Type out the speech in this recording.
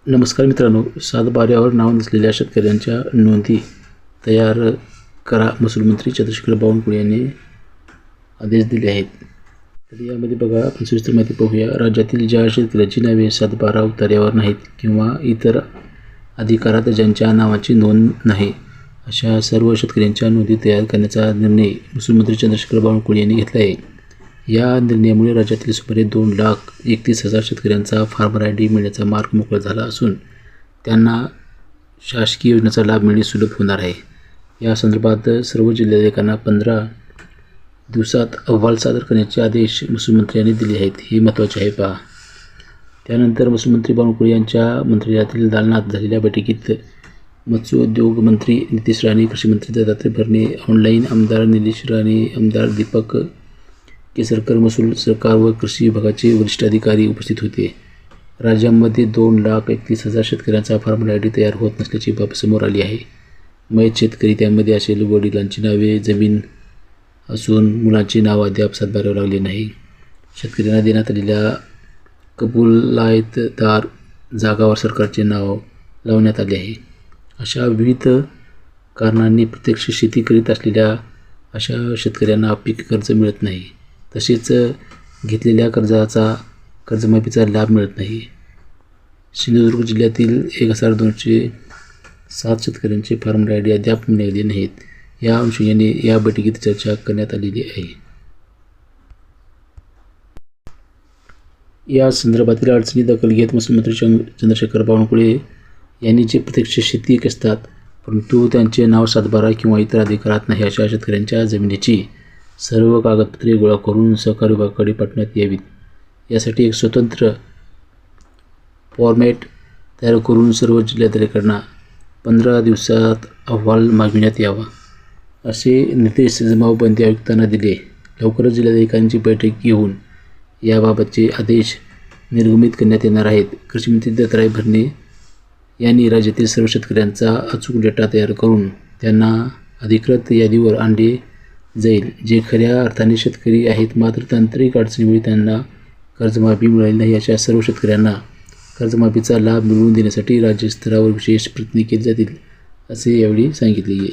नमस्कार मित्रांनो, 7/12 नाव नसलेल्या शेतकऱ्यांच्या नोंदी तयार करा, महसूल मंत्री चंद्रशेखर बावनकुळे यांनी आदेश दिले आहेत. तर यामध्ये बघा, आपण सविस्तर माहिती पाहूया. राज्यातील ज्या शेतकऱ्यांची नावे 7/12 उतार्यावर नाहीत किंवा इतर अधिकारात ज्यांच्या नावाची नोंद नाही, अशा सर्व शेतकऱ्यांच्या नोंदी तयार करण्याचा निर्णय महसूल मंत्री चंद्रशेखर बावनकुळे यांनी घेतला आहे. या निर्णयामुळे राज्यातील सुमारे 2,31,000 शेतकऱ्यांचा फार्मर ID मिळण्याचा मार्ग मोकळा झाला असून त्यांना शासकीय योजनेचा लाभ मिळणे सुलभ होणार आहे. या संदर्भात सर्व जिल्हाधिकाऱ्यांना 15 दिवसात अहवाल सादर करण्याचे आदेश महसूल मंत्र्यांनी दिले आहेत. हे महत्त्वाचे आहे पहा. त्यानंतर महसूल मंत्री बावनकुळे यांच्या मंत्रालयातील दालनात झालेल्या बैठकीत मत्स्योद्योग मंत्री नितेश राणे, कृषी मंत्री दत्तात्रय भरणे, ऑनलाईन आमदार निलेश राणे, आमदार दीपक केसरकर, महसूल सरकार व कृषी विभागाचे वरिष्ठ अधिकारी उपस्थित होते. राज्यामध्ये 2,31,000 शेतकऱ्यांचा फार्मर ID तयार होत नसल्याची बाब समोर आली आहे. मयत शेतकरी त्यामध्ये असेल. वडिलांची नावे जमीन असून मुलांची नाव अद्याप 7/12 लागले नाही. शेतकऱ्यांना देण्यात आलेल्या कबुलायतदार जागावर सरकारचे नाव लावण्यात आले आहे. अशा विविध कारणांनी प्रत्यक्ष शेती करीत असलेल्या अशा शेतकऱ्यांना पीक कर्ज मिळत नाही. तसेच घेतलेल्या कर्जमाफीचा लाभ मिळत नाही. सिंधुदुर्ग जिल्ह्यातील 1,207 शेतकऱ्यांचे फार्मर ID अद्याप मिळाले नाहीत. या अनुषंगाने या बैठकीत चर्चा करण्यात आलेली आहे. या संदर्भातील अडचणी दखल घेत महसूल मंत्री चंद्रशेखर बावनकुळे यांनी जे प्रत्यक्ष शेती असतात परंतु त्यांचे नाव 7/12 किंवा इतर अधिकारात नाही अशा शेतकऱ्यांच्या जमिनीची सर्व कागदपत्रे गोळा करून सहकार विभागाकडे पाठवण्यात यावीत. यासाठी एक स्वतंत्र फॉर्मॅट तयार करून सर्व जिल्हाधिकाऱ्यांना 15 दिवसात अहवाल मागविण्यात यावा, असे निर्देश जमावबंदी आयुक्तांना दिले. लवकरच जिल्हाधिकाऱ्यांची बैठक घेऊन याबाबतचे आदेश निर्गमित करण्यात येणार आहेत. कृषी मंत्री दत्तात्रय भरणे यांनी राज्यातील सर्व शेतकऱ्यांचा अचूक डेटा तयार करून त्यांना अधिकृत यादीवर आणले जाईल. जे खऱ्या अर्थाने शेतकरी आहेत मात्र तांत्रिक अडचणीमुळे त्यांना कर्जमाफी मिळाली नाही, अशा सर्व शेतकऱ्यांना कर्जमाफीचा लाभ मिळवून देण्यासाठी राज्यस्तरावर विशेष प्रयत्न केले जातील, असे यावेळी सांगितले.